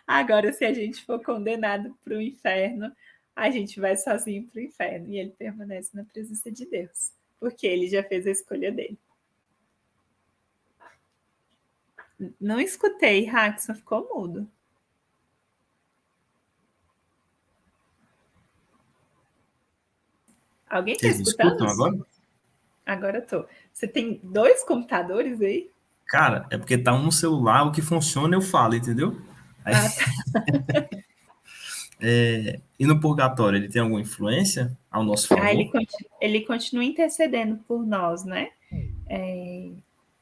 Agora, se a gente for condenado para o inferno, a gente vai sozinho para o inferno. E ele permanece na presença de Deus, porque ele já fez a escolha dele. Não escutei, Raxon, ficou mudo. Alguém está escutando? Agora? Agora eu tô. Você tem 2 computadores aí? Cara, é porque tá um no celular, o que funciona eu falo, entendeu? Aí... tá. E no purgatório, ele tem alguma influência ao nosso favor? Ele continua intercedendo por nós, né?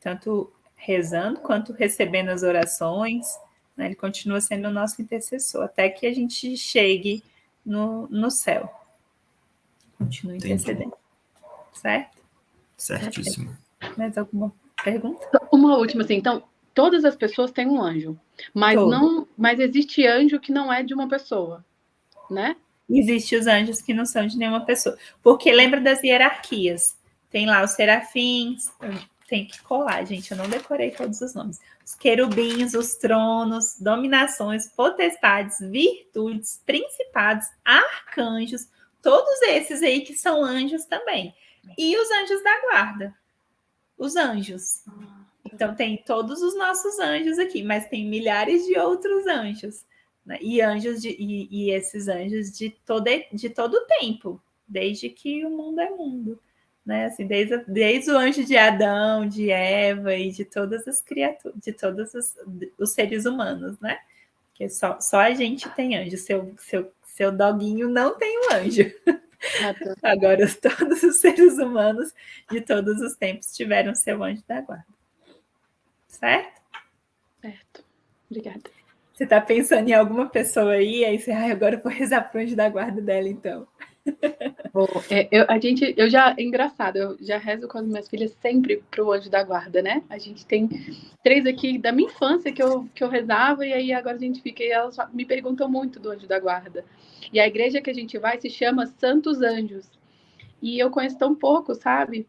Tanto rezando quanto recebendo as orações, né? Ele continua sendo o nosso intercessor, até que a gente chegue no céu. Continua intercedendo. Certo? Certíssimo. Mais alguma pergunta? Uma última, assim. Então, todas as pessoas têm um anjo, mas existe anjo que não é de uma pessoa, né? Existem os anjos que não são de nenhuma pessoa. Porque lembra das hierarquias. Tem lá os serafins, tem que colar, gente, eu não decorei todos os nomes. Os querubins, os tronos, dominações, potestades, virtudes, principados, arcanjos, todos esses aí que são anjos também. E os anjos da guarda. Os anjos. Então, tem todos os nossos anjos aqui, mas tem milhares de outros anjos. Né? E esses anjos de todo o tempo. desde que o mundo é mundo, né? Assim, desde o anjo de Adão, de Eva e de todas as criaturas, de todos os seres humanos, né? Porque só a gente tem anjo, seu doguinho não tem um anjo. Agora, todos os seres humanos de todos os tempos tiveram seu anjo da guarda. Certo? Certo. Obrigada. Você está pensando em alguma pessoa aí você, agora eu vou rezar pro anjo da guarda dela, então. É engraçado, eu já rezo com as minhas filhas sempre pro anjo da guarda, né? A gente tem 3 aqui da minha infância que eu rezava, e aí agora a gente fica, e elas me perguntam muito do anjo da guarda. E a igreja que a gente vai se chama Santos Anjos. E eu conheço tão pouco, sabe?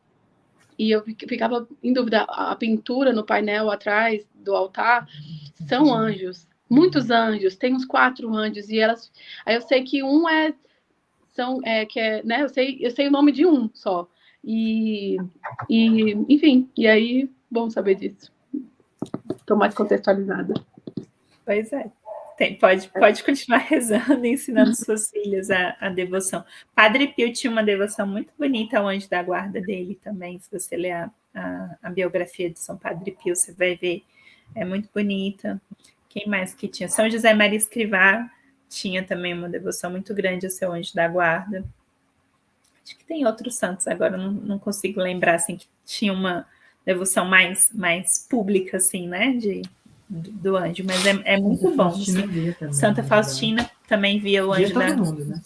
E eu ficava em dúvida, a pintura no painel atrás do altar são anjos, muitos anjos, tem uns 4 anjos, e elas. Aí eu sei que um né? Eu sei o nome de um só. Enfim, e aí, bom saber disso. Estou mais contextualizada. Pois é. Pode continuar rezando e ensinando suas filhas a devoção. Padre Pio tinha uma devoção muito bonita ao anjo da guarda dele também. Se você ler a biografia de São Padre Pio, você vai ver. É muito bonita. Quem mais que tinha? São José Maria Escrivá tinha também uma devoção muito grande ao seu anjo da guarda. Acho que tem outros santos, agora não consigo lembrar, assim, que tinha uma devoção mais pública, assim, né, do anjo, mas é muito bom. Assim. Santa Faustina também via o anjo da guarda. Mundo, né?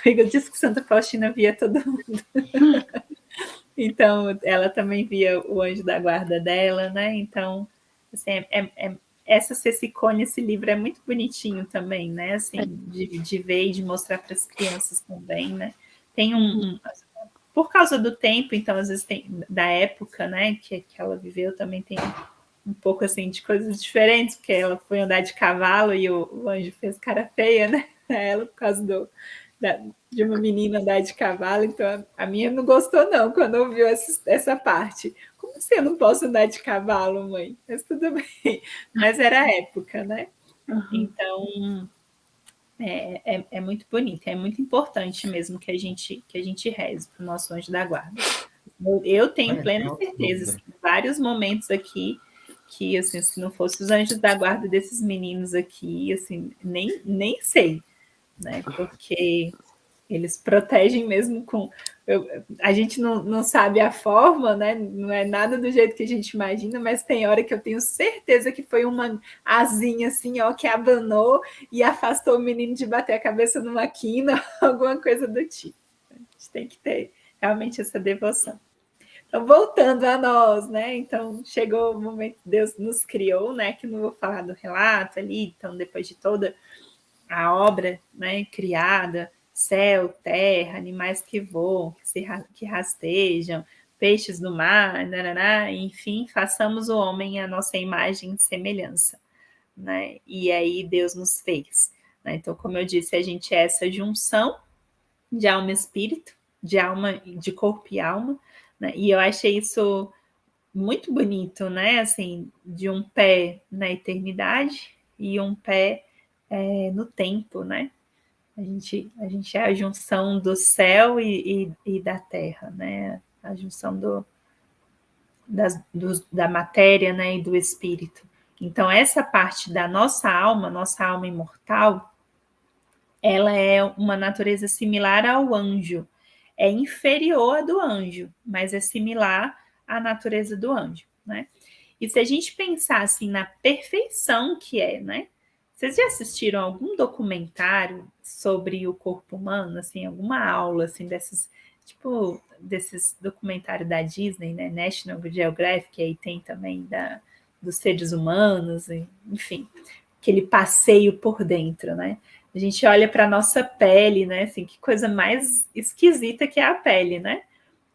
Eu disse que Santa Faustina via todo mundo. Então, ela também via o anjo da guarda dela, né, então, assim, essa Cecicone, esse livro é muito bonitinho também, né? Assim, de ver e de mostrar para as crianças também, né? Tem por causa do tempo, então, às vezes tem da época, né? Que ela viveu, também tem um pouco assim de coisas diferentes, porque ela foi andar de cavalo e o anjo fez cara feia, né? Ela, por causa de uma menina andar de cavalo, então a minha não gostou, não, quando ouviu essa parte. Como assim eu não posso andar de cavalo, mãe? Mas tudo bem. Mas era a época, né? Uhum. Então, é muito bonito, é muito importante mesmo que a gente reze para o nosso anjo da guarda. Eu tenho plena certeza, vários momentos aqui, que, assim, se não fosse os anjos da guarda desses meninos aqui, assim, nem sei, né? Porque eles protegem mesmo com... a gente não sabe a forma, né? Não é nada do jeito que a gente imagina, mas tem hora que eu tenho certeza que foi uma asinha assim, ó, que abanou e afastou o menino de bater a cabeça numa quina, alguma coisa do tipo. A gente tem que ter realmente essa devoção. Então, voltando a nós, né? Então, chegou o momento que Deus nos criou, né? Que não vou falar do relato ali, então, depois de toda a obra, né, criada, céu, terra, animais que voam, que rastejam, peixes do mar, naraná, enfim, façamos o homem à nossa imagem e semelhança, né? E aí Deus nos fez, né? Então, como eu disse, a gente é essa junção de alma e espírito, de corpo e alma, né? E eu achei isso muito bonito, né? Assim, de um pé na eternidade e um pé no tempo, né? A gente é a junção do céu e da terra, né? A junção da matéria, né? E do espírito. Então, essa parte da nossa alma imortal, ela é uma natureza similar ao anjo. É inferior à do anjo, mas é similar à natureza do anjo, né? E se a gente pensar assim na perfeição que é, né? Vocês já assistiram algum documentário sobre o corpo humano, assim, alguma aula assim desses documentários da Disney, né? National Geographic, aí tem também dos seres humanos, enfim, aquele passeio por dentro, né? A gente olha para a nossa pele, né? Assim, que coisa mais esquisita que é a pele, né?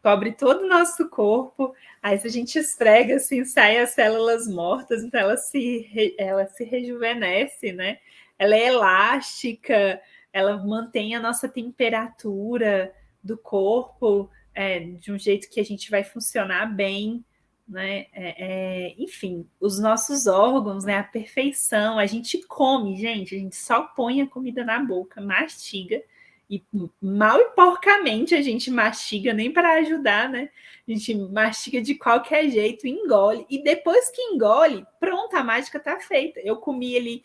Cobre todo o nosso corpo, aí se a gente esfrega, assim, saem as células mortas, então ela se rejuvenesce, né? Ela é elástica, ela mantém a nossa temperatura do corpo de um jeito que a gente vai funcionar bem, né? Enfim, os nossos órgãos, né? A perfeição, a gente come, gente, a gente só põe a comida na boca, mastiga e mal e porcamente a gente mastiga, nem para ajudar, né? A gente mastiga de qualquer jeito, engole, e depois que engole, pronto, a mágica tá feita. Eu comi ali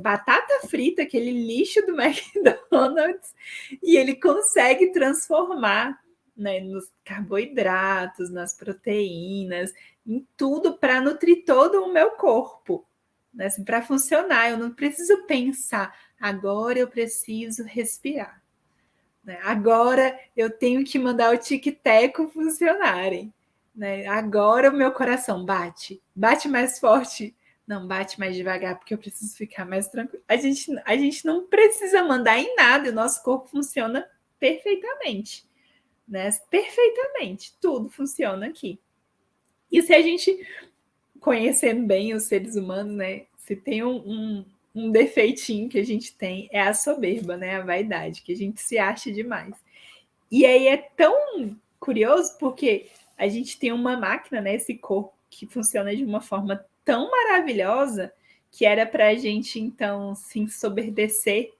batata frita, aquele lixo do McDonald's, e ele consegue transformar, né, nos carboidratos, nas proteínas, em tudo para nutrir todo o meu corpo, né, assim, para funcionar. Eu não preciso pensar, agora eu preciso respirar, né? Agora eu tenho que mandar o tic-teco funcionarem, né? Agora o meu coração bate mais forte. Não, bate mais devagar, porque eu preciso ficar mais tranquilo. A gente não precisa mandar em nada, o nosso corpo funciona perfeitamente, né? Perfeitamente, tudo funciona aqui. E se a gente, conhecendo bem os seres humanos, né? Se tem um defeitinho que a gente tem, é a soberba, né? A vaidade, que a gente se acha demais. E aí é tão curioso, porque a gente tem uma máquina, né? Esse corpo que funciona de uma forma tão maravilhosa, que era para a gente, então, se ensoberbecer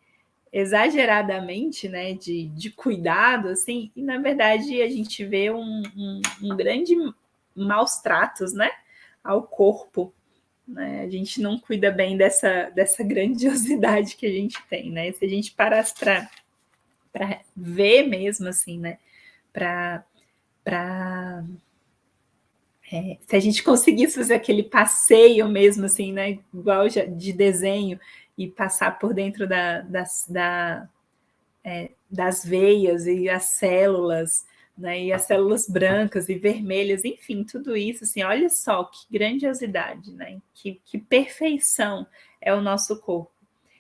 exageradamente, né? De cuidado, assim. E, na verdade, a gente vê um grande maus tratos, né? Ao corpo, né? A gente não cuida bem dessa grandiosidade que a gente tem, né? Se a gente parasse para ver mesmo, assim, né? Se a gente conseguisse fazer aquele passeio mesmo, assim, né? Igual de desenho, e passar por dentro das veias e as células, né? E as células brancas e vermelhas, enfim, tudo isso, assim, olha só que grandiosidade, né? Que perfeição é o nosso corpo.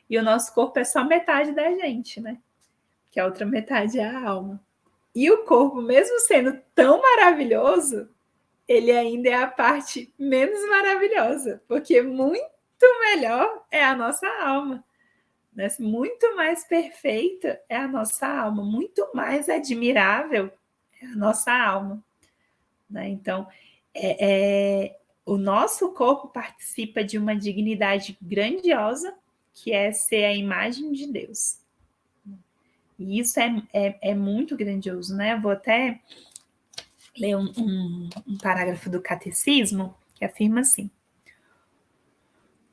E o nosso corpo é só metade da gente, né? Que a outra metade é a alma. E o corpo, mesmo sendo tão maravilhoso, ele ainda é a parte menos maravilhosa, porque muito melhor é a nossa alma, né? Muito mais perfeita é a nossa alma, muito mais admirável é a nossa alma, né? Então, o nosso corpo participa de uma dignidade grandiosa, que é ser a imagem de Deus. E isso é muito grandioso, né? Eu vou até ler um parágrafo do Catecismo que afirma assim: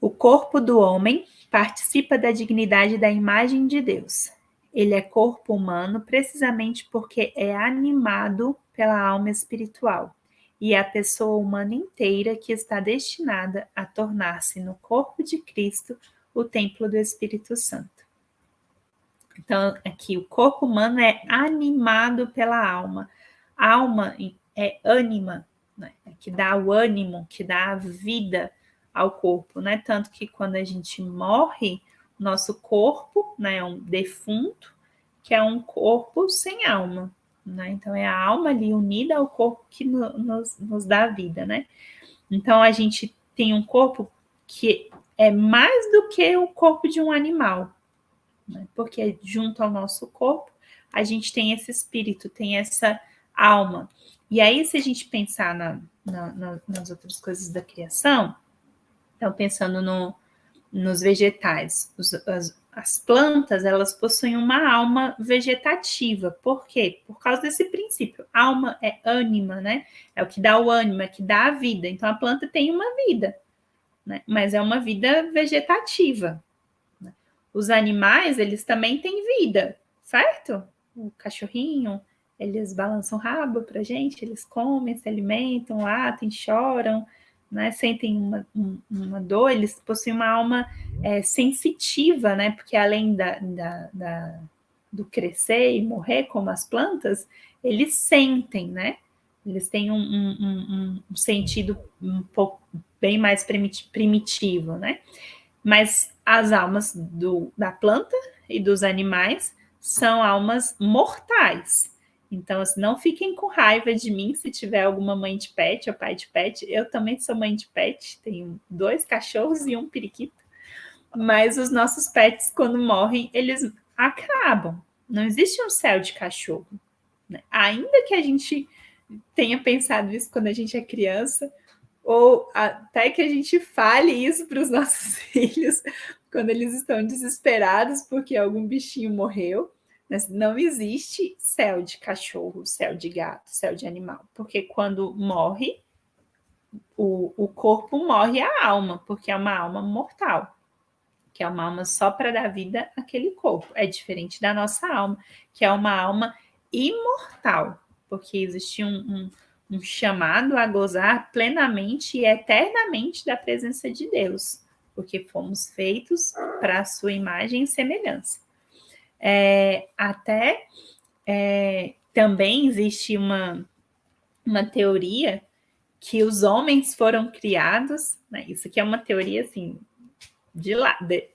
o corpo do homem participa da dignidade da imagem de Deus. Ele é corpo humano precisamente porque é animado pela alma espiritual, e é a pessoa humana inteira que está destinada a tornar-se no corpo de Cristo o templo do Espírito Santo. Então, aqui, o corpo humano é animado pela alma. A alma é ânima, né? Que dá o ânimo, que dá a vida ao corpo, né? Tanto que quando a gente morre, nosso corpo, né, é um defunto, que é um corpo sem alma, né? Então, é a alma ali unida ao corpo que nos dá vida, né? Então, a gente tem um corpo que é mais do que o corpo de um animal, né? Porque junto ao nosso corpo, a gente tem esse espírito, tem essa alma. E aí, se a gente pensar nas outras coisas da criação, então, pensando nos vegetais, as plantas, elas possuem uma alma vegetativa. Por quê? Por causa desse princípio. Alma é ânima, né? É o que dá o ânimo, é o que dá a vida. Então, a planta tem uma vida, né? Mas é uma vida vegetativa. Os animais, eles também têm vida, certo? O cachorrinho, eles balançam o rabo pra gente, eles comem, se alimentam, latem, choram, né? Sentem uma dor, eles possuem uma alma sensitiva, né? Porque além do crescer e morrer como as plantas, eles sentem, né? Eles têm um sentido um pouco bem mais primitivo, né? Mas as almas da planta e dos animais são almas mortais. Então, assim, não fiquem com raiva de mim se tiver alguma mãe de pet ou pai de pet. Eu também sou mãe de pet, tenho 2 cachorros e um periquito. Mas os nossos pets, quando morrem, eles acabam. Não existe um céu de cachorro, né? Ainda que a gente tenha pensado isso quando a gente é criança, ou até que a gente fale isso para os nossos filhos quando eles estão desesperados porque algum bichinho morreu, Mas não existe céu de cachorro, céu de gato, céu de animal, porque quando morre, o corpo morre a alma, porque é uma alma mortal, que é uma alma só para dar vida àquele corpo. É diferente da nossa alma, que é uma alma imortal, porque existe um chamado a gozar plenamente e eternamente da presença de Deus, porque fomos feitos para a sua imagem e semelhança. Também existe uma teoria que os homens foram criados, né? Isso aqui é uma teoria assim,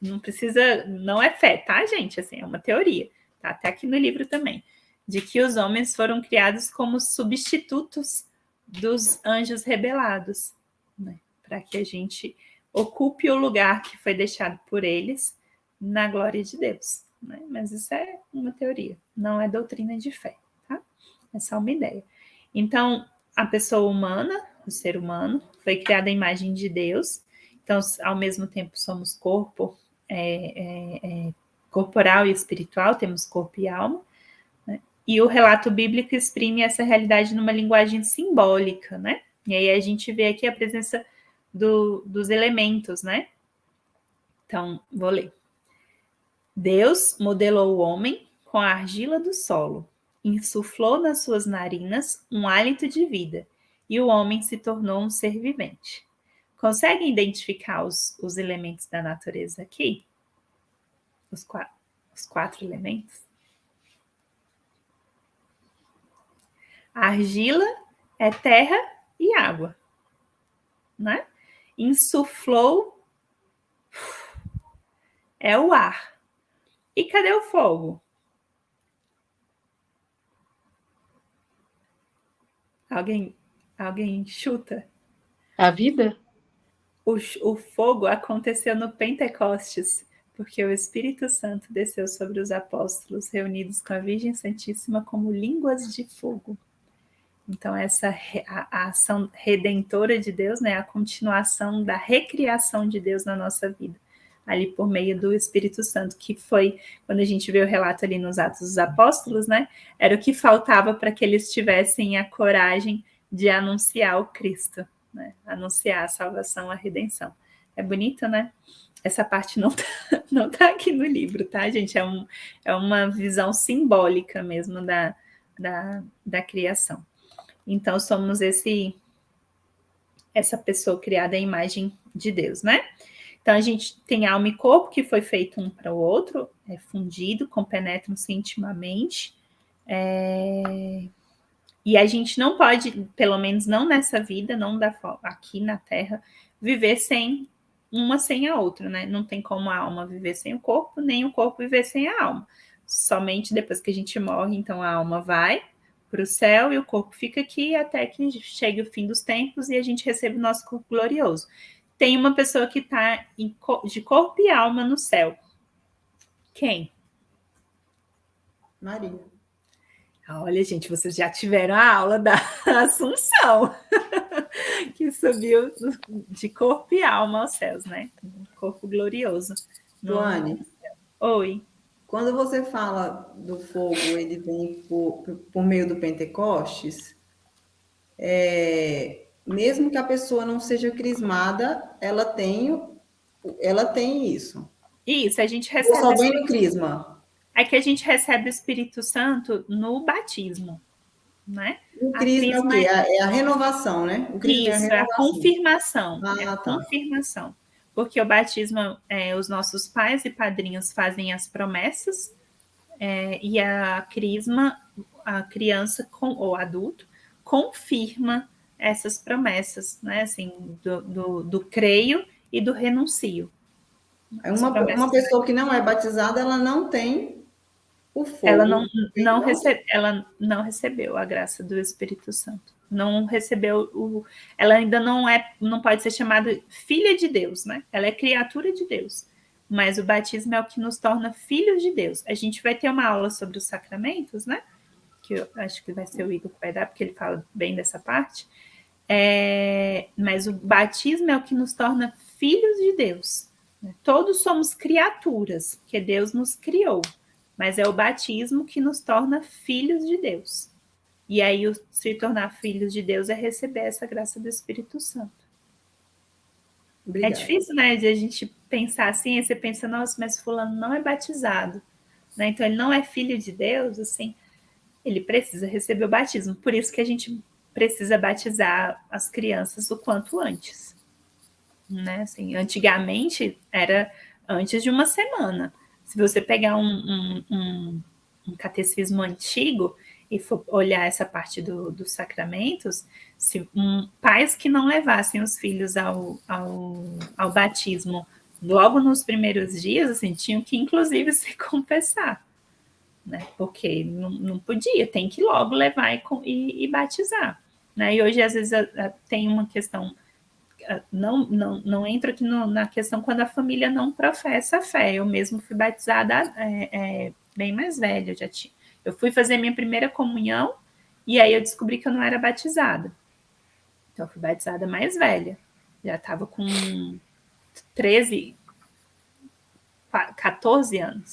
não precisa, não é fé, tá, gente? Assim, é uma teoria, tá até aqui no livro também, de que os homens foram criados como substitutos dos anjos rebelados, né? Para que a gente ocupe o lugar que foi deixado por eles na glória de Deus, né? Mas isso é uma teoria, não é doutrina de fé, tá? É só uma ideia. Então, a pessoa humana, o ser humano, foi criado à imagem de Deus. Então, ao mesmo tempo, somos corpo corporal e espiritual, temos corpo e alma, né? E o relato bíblico exprime essa realidade numa linguagem simbólica, né? E aí a gente vê aqui a presença dos elementos, né? Então, vou ler. Deus modelou o homem com a argila do solo, insuflou nas suas narinas um hálito de vida, e o homem se tornou um ser vivente. Conseguem identificar os elementos da natureza aqui? Os quatro elementos? A argila é terra e água, né? Insuflou é o ar. E cadê o fogo? Alguém chuta? A vida? O fogo aconteceu no Pentecostes, porque o Espírito Santo desceu sobre os apóstolos reunidos com a Virgem Santíssima como línguas de fogo. Então, a ação redentora de Deus, né, a continuação da recriação de Deus na nossa vida, ali por meio do Espírito Santo, que foi, quando a gente vê o relato ali nos Atos dos Apóstolos, né, era o que faltava para que eles tivessem a coragem de anunciar o Cristo, né, anunciar a salvação, a redenção. É bonito, né? Essa parte não tá aqui no livro, tá, gente? É uma visão simbólica mesmo da criação. Então, somos essa pessoa criada à imagem de Deus, né? Então, a gente tem alma e corpo que foi feito um para o outro, fundido, compenetram-se intimamente. E a gente não pode, pelo menos não nessa vida, não aqui na Terra, viver sem a outra, né? Não tem como a alma viver sem o corpo, nem o corpo viver sem a alma. Somente depois que a gente morre, então a alma vai para o céu e o corpo fica aqui até que chegue o fim dos tempos e a gente recebe o nosso corpo glorioso. Tem uma pessoa que está de corpo e alma no céu. Quem? Maria. Olha, gente, vocês já tiveram a aula da Assunção, que subiu de corpo e alma aos céus, né? Corpo glorioso. Joane. Oi. Quando você fala do fogo, ele vem por meio do Pentecostes, mesmo que a pessoa não seja crismada, ela tem isso. Isso, a gente recebe. Ou só vem no crisma? É que a gente recebe o Espírito Santo no batismo, né? O crisma é o quê? É a renovação, né? O crisma isso, é a confirmação. Tá. Confirmação. Porque o batismo, os nossos pais e padrinhos fazem as promessas, e a crisma, a criança ou adulto, confirma essas promessas, né? Assim, do creio e do renuncio. Uma pessoa que não é batizada, ela não tem o fogo. Ela não recebeu a graça do Espírito Santo. Não recebeu ela ainda não pode ser chamada filha de Deus, né? Ela é criatura de Deus. Mas o batismo é o que nos torna filhos de Deus. A gente vai ter uma aula sobre os sacramentos, né? Que eu acho que vai ser o Igor que vai dar, porque ele fala bem dessa parte. Mas o batismo é o que nos torna filhos de Deus. Todos somos criaturas, porque Deus nos criou. mas é o batismo que nos torna filhos de Deus. E aí, se tornar filhos de Deus é receber essa graça do Espírito Santo. Obrigada. É difícil, né, de a gente pensar assim, aí você pensa, nossa, mas fulano não é batizado, né? Então ele não é filho de Deus, assim, ele precisa receber o batismo. Por isso que a gente precisa batizar as crianças o quanto antes, né? Assim, antigamente era antes de uma semana. Se você pegar um catecismo antigo e for olhar essa parte dos sacramentos, pais que não levassem os filhos ao batismo logo nos primeiros dias, assim, tinham que inclusive se confessar, né? Porque não podia, tem que logo levar e batizar, né? E hoje às vezes tem uma questão, não entro aqui na questão quando a família não professa a fé. Eu mesmo fui batizada bem mais velha, eu fui fazer minha primeira comunhão e aí eu descobri que eu não era batizada. Então, eu fui batizada mais velha. Já estava com 14 anos.